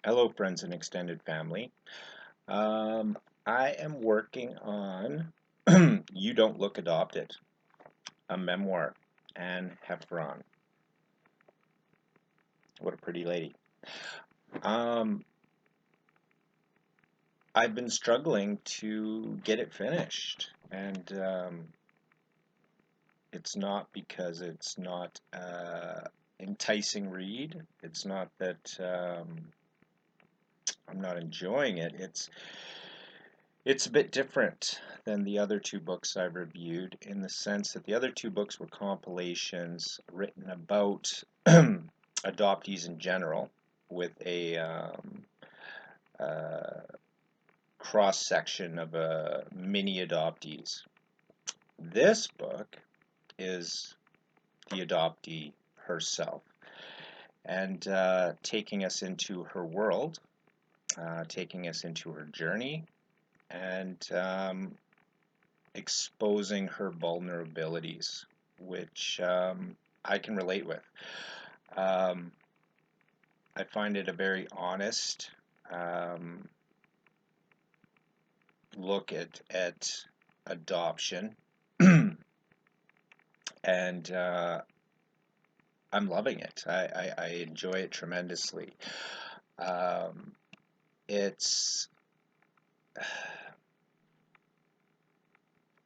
Hello, friends and extended family. Um, I am working on You Don't Look Adopted, a memoir, and Heffron. What a pretty lady. Um, I've been struggling to get it finished, and it's not because it's not enticing read. It's not that I'm not enjoying it. It's a bit different than the other two books I've reviewed in the sense that the other two books were compilations written about adoptees in general with a uh, cross section of mini adoptees. This book is the adoptee herself and taking us into her world, taking us into her journey, and exposing her vulnerabilities, which I can relate with. Um, I find it a very honest um, look at adoption, and I'm loving it. I enjoy it tremendously. Um, it's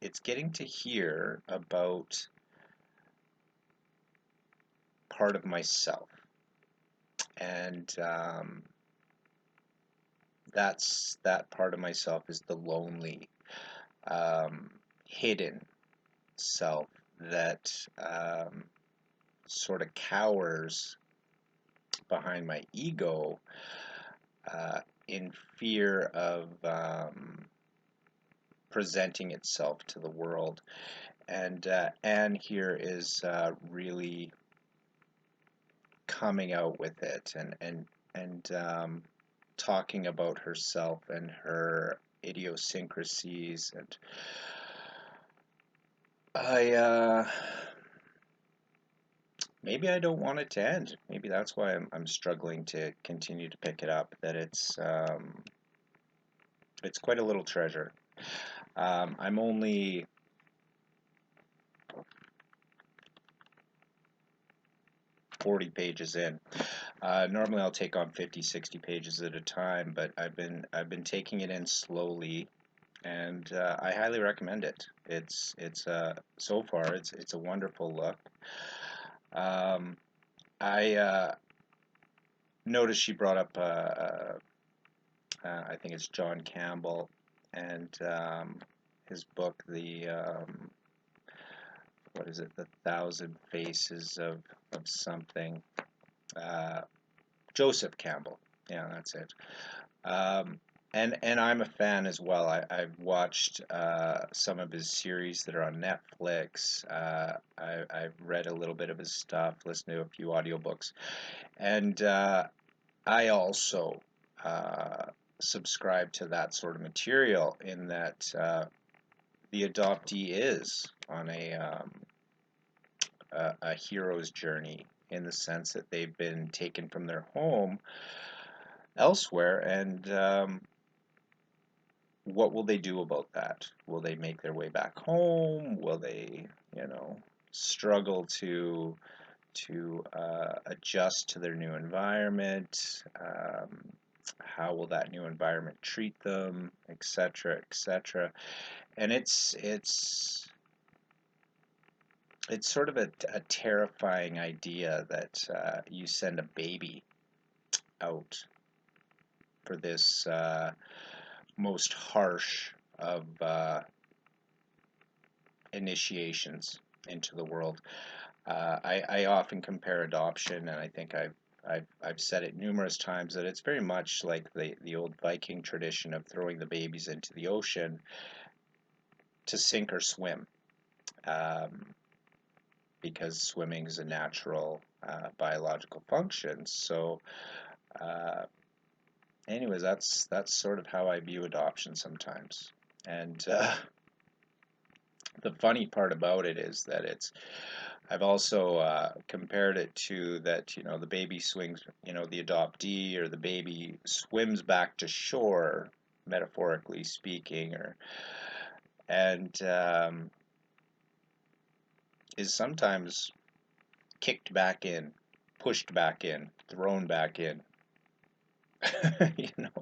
it's getting to hear about part of myself, and that part of myself is the lonely, hidden self that sort of cowers behind my ego in fear of presenting itself to the world. And Anne here is really coming out with it and talking about herself and her idiosyncrasies. And I maybe I don't want it to end. Maybe that's why I'm struggling to continue to pick it up. That it's quite a little treasure. I'm only 40 pages in. Normally I'll take on 50, 60 pages at a time, but I've been taking it in slowly, and I highly recommend it. It's so far it's a wonderful look. Um, I noticed she brought up I think it's John Campbell and his book, the what is it, The Thousand Faces of something. Uh, Joseph Campbell. Yeah, that's it. Um, and I'm a fan as well. I've watched some of his series that are on Netflix. I've read a little bit of his stuff, listened to a few audiobooks, and I also uh, subscribe to that sort of material in that the adoptee is on a hero's journey in the sense that they've been taken from their home elsewhere, and what will they do about that? Will they make their way back home? Will they, struggle to adjust to their new environment? How will that new environment treat them, etc., etc.? And it's sort of a terrifying idea that you send a baby out for this most harsh of initiations into the world. I often compare adoption, and I think I've said it numerous times, that it's very much like the old Viking tradition of throwing the babies into the ocean to sink or swim, um, because swimming is a natural biological function. So, uh, anyways, that's sort of how I view adoption sometimes. And the funny part about it is that it's I've also compared it to that, the baby swings, the adoptee or the baby swims back to shore, metaphorically speaking, and is sometimes kicked back in, pushed back in, thrown back in.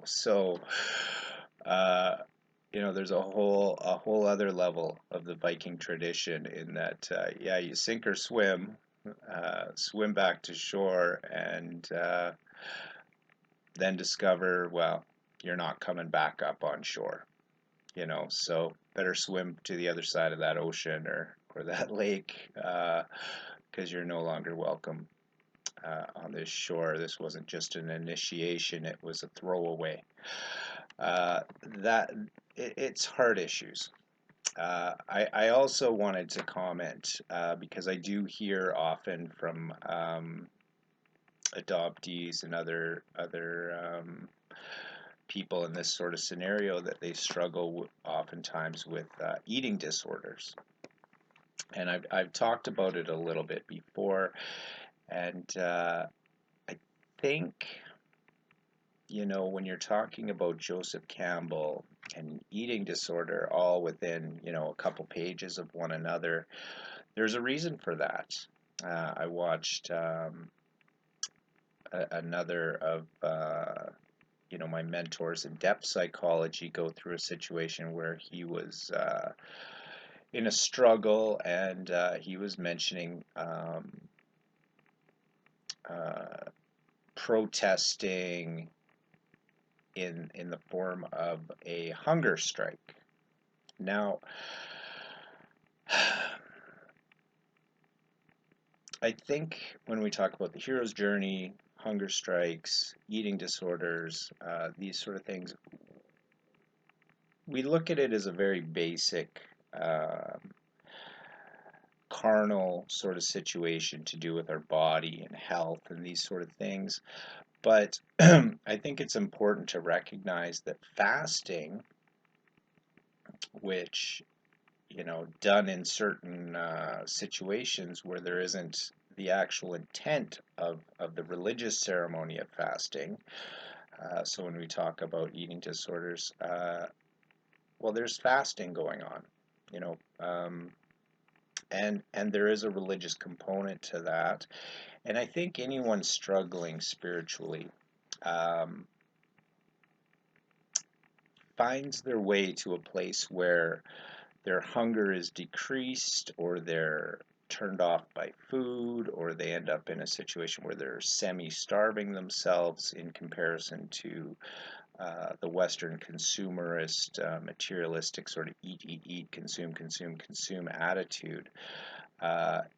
So uh, there's a whole other level of the Viking tradition in that, yeah, you sink or swim back to shore, and then discover, well, you're not coming back up on shore. So better swim to the other side of that ocean or that lake, because you're no longer welcome on this shore. This wasn't just an initiation; it was a throwaway. That it's hard issues. I also wanted to comment because I do hear often from adoptees and other people in this sort of scenario that they struggle oftentimes with eating disorders, and I've talked about it a little bit before, and I think when you're talking about Joseph Campbell and eating disorder all within a couple pages of one another, there's a reason for that. I watched another of my mentors in depth psychology go through a situation where he was in a struggle, and he was mentioning protesting in the form of a hunger strike. Now, I think when we talk about the hero's journey, hunger strikes, eating disorders, these sort of things, we look at it as a very basic carnal sort of situation to do with our body and health and these sort of things. But I think it's important to recognize that fasting, which done in certain situations where there isn't the actual intent of the religious ceremony of fasting. So when we talk about eating disorders, well, there's fasting going on, you know, um, and there is a religious component to that. And I think anyone struggling spiritually um, finds their way to a place where their hunger is decreased, or they're turned off by food, or they end up in a situation where they're semi-starving themselves in comparison to the Western consumerist, materialistic sort of eat, eat, eat, consume, consume, consume attitude.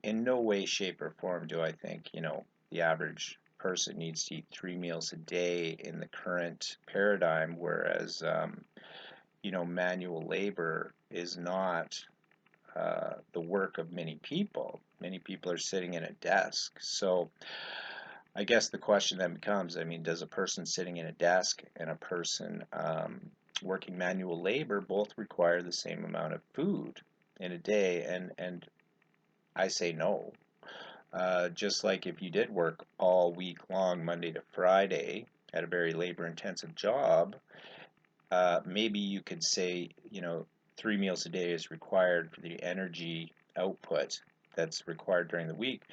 In no way, shape, or form do I think, the average person needs to eat 3 meals a day in the current paradigm, whereas, manual labor is not the work of many people. Many people are sitting in a desk. So I guess the question then becomes, I mean, does a person sitting in a desk and a person working manual labor both require the same amount of food in a day? And I say no. Just like if you did work all week long, Monday to Friday, at a very labor-intensive job, maybe you could say, 3 meals a day is required for the energy output that's required during the week,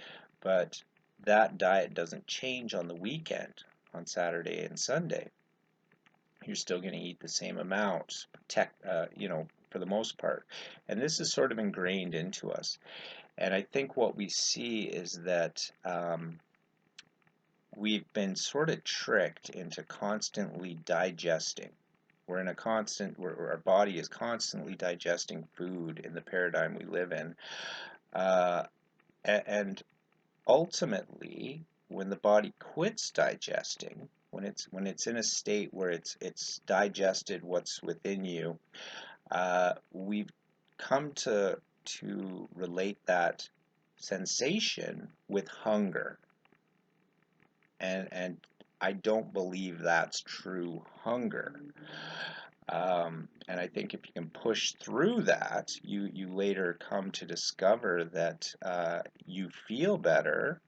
but that diet doesn't change on the weekend, on Saturday and Sunday. You're still going to eat the same amount, for the most part. And this is sort of ingrained into us. And I think what we see is that we've been sort of tricked into constantly digesting. We're in a constant, where our body is constantly digesting food in the paradigm we live in. And ultimately, when the body quits digesting, when it's in a state where it's digested what's within you, we've come to relate that sensation with hunger. And I don't believe that's true hunger. And I think if you can push through that, you later come to discover that you feel better,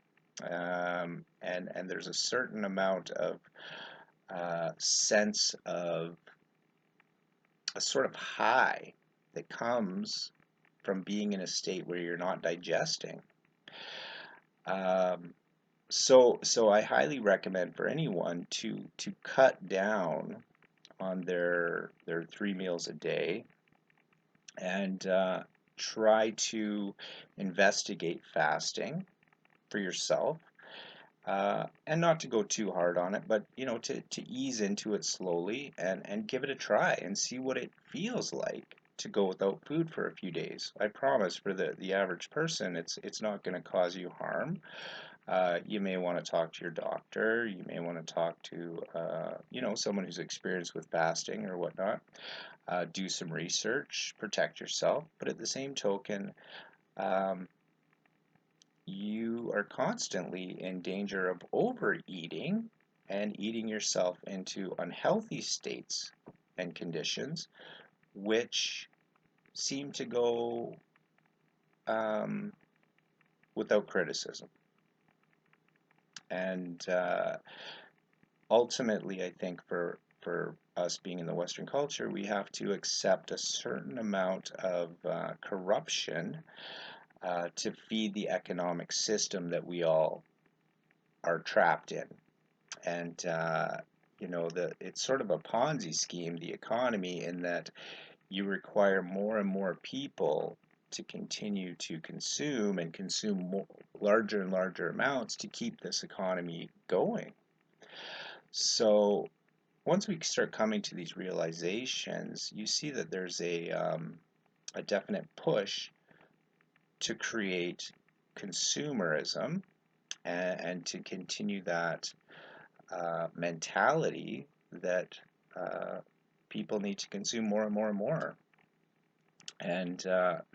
and there's a certain amount of sense of a sort of high that comes from being in a state where you're not digesting. Um, so I highly recommend for anyone to cut down on their 3 meals a day and try to investigate fasting for yourself, and not to go too hard on it, but to ease into it slowly and give it a try and see what it feels like to go without food for a few days. I promise for the average person, it's not going to cause you harm. You may want to talk to your doctor. You may want to talk to someone who's experienced with fasting or whatnot. Do some research, protect yourself, but at the same token, um, you are constantly in danger of overeating and eating yourself into unhealthy states and conditions, which seem to go um, without criticism. And ultimately, I think for us being in the Western culture, we have to accept a certain amount of corruption to feed the economic system that we all are trapped in. And it's sort of a Ponzi scheme, the economy, in that you require more and more people to continue to consume and consume more, larger and larger amounts to keep this economy going. So once we start coming to these realizations, you see that there's a definite push to create consumerism and to continue that mentality that uh, people need to consume more and more and more. And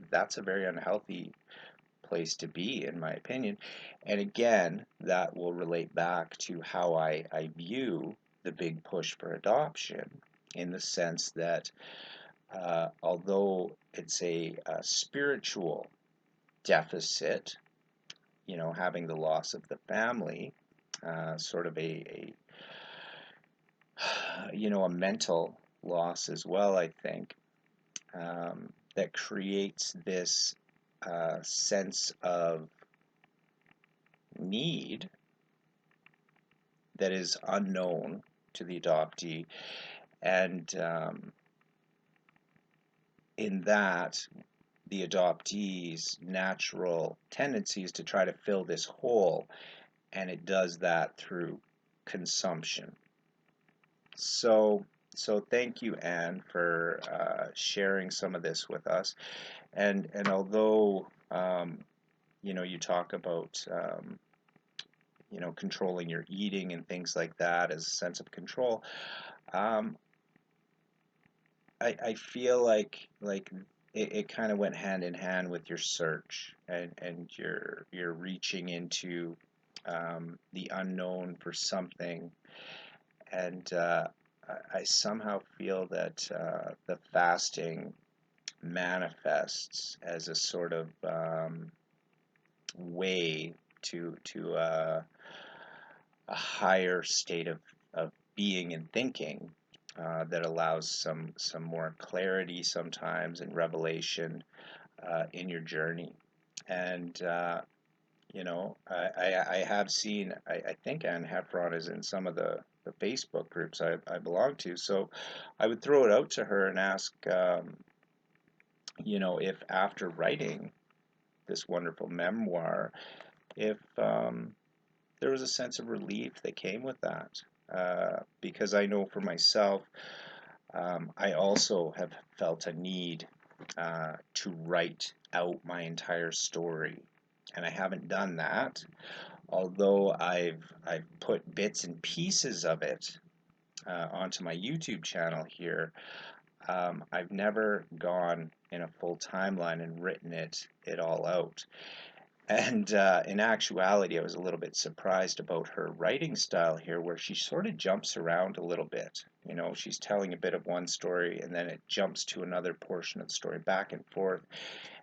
that's a very unhealthy place to be, in my opinion. And again, that will relate back to how I view the big push for adoption, in the sense that although it's a spiritual deficit, having the loss of the family, sort of a mental loss as well, I think, that creates this sense of need that is unknown to the adoptee. And in that, the adoptee's natural tendency is to try to fill this hole, and it does that through consumption. So thank you, Anne, for sharing some of this with us. And although you talk about controlling your eating and things like that as a sense of control, um, I feel like it kind of went hand in hand with your search, and you're reaching into the unknown for something. And I somehow feel that the fasting manifests as a sort of way to a higher state of being and thinking, that allows some more clarity sometimes and revelation in your journey. And I have seen, I think Anne Heffron is in some of the Facebook groups I belong to. So I would throw it out to her and ask, if after writing this wonderful memoir, if there was a sense of relief that came with that. Because I know for myself, I also have felt a need to write out my entire story, and I haven't done that. Although I've put bits and pieces of it onto my YouTube channel here, I've never gone in a full timeline and written it all out. And in actuality, I was a little bit surprised about her writing style here, where she sort of jumps around a little bit. You know, she's telling a bit of one story and then it jumps to another portion of the story back and forth.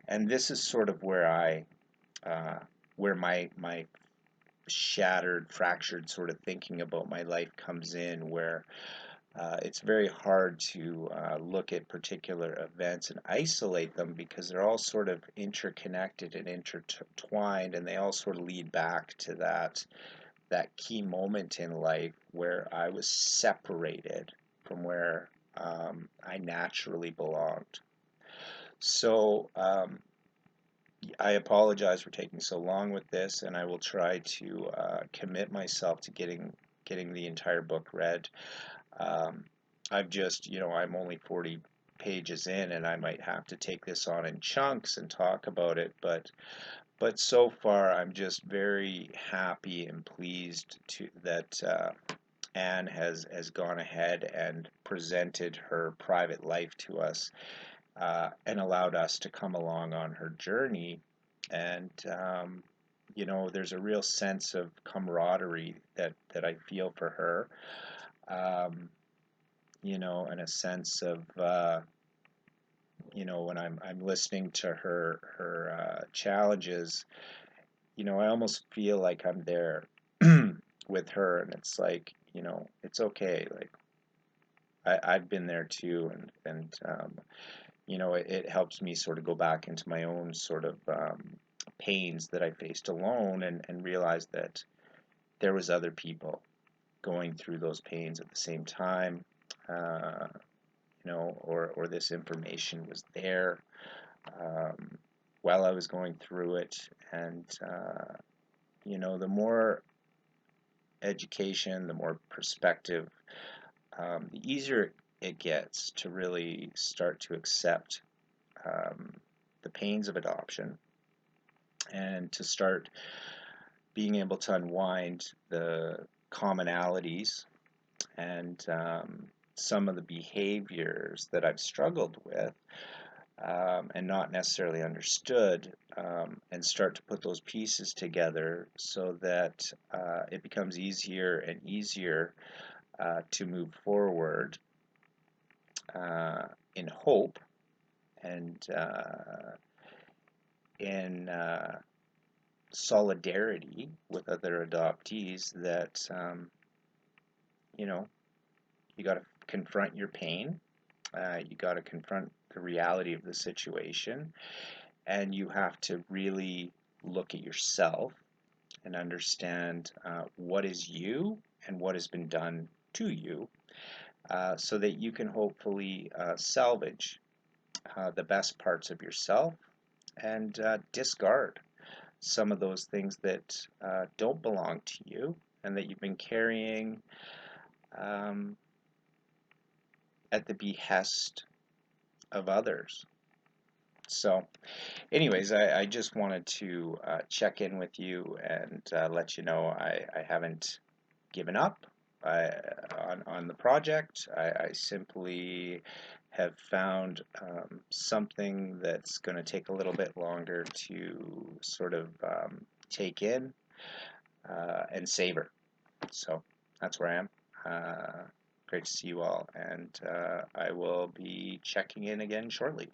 And this is sort of where uh, where my shattered, fractured sort of thinking about my life comes in, where it's very hard to look at particular events and isolate them because they're all sort of interconnected and intertwined, and they all sort of lead back to that key moment in life where I was separated from where I naturally belonged. So I apologize for taking so long with this, and I will try to commit myself to getting the entire book read. Um, I've just, I'm only 40 pages in, and I might have to take this on in chunks and talk about it. But so far, I'm just very happy and pleased to that Anne has gone ahead and presented her private life to us, and allowed us to come along on her journey. And there's a real sense of camaraderie that I feel for her. Um, and a sense of when I'm listening to her challenges, I almost feel like I'm there with her, and it's like, it's okay. Like I've been there too, and it helps me sort of go back into my own sort of pains that I faced alone, and realize that there was other people going through those pains at the same time. Uh, or this information was there um, while I was going through it. And, the more education, the more perspective, the easier it gets to really start to accept um, the pains of adoption, and to start being able to unwind the commonalities and some of the behaviors that I've struggled with, and not necessarily understood, and start to put those pieces together so that it becomes easier and easier to move forward uh, in hope and in solidarity with other adoptees, that you know you got to confront your pain, you got to confront the reality of the situation, and you have to really look at yourself and understand what is you and what has been done to you, so that you can hopefully salvage the best parts of yourself, and discard some of those things that don't belong to you and that you've been carrying um, at the behest of others. So, anyways, I just wanted to check in with you and let you know I haven't given up on the project. I simply have found something that's going to take a little bit longer to sort of take in and savor. So that's where I am. Great to see you all, and I will be checking in again shortly.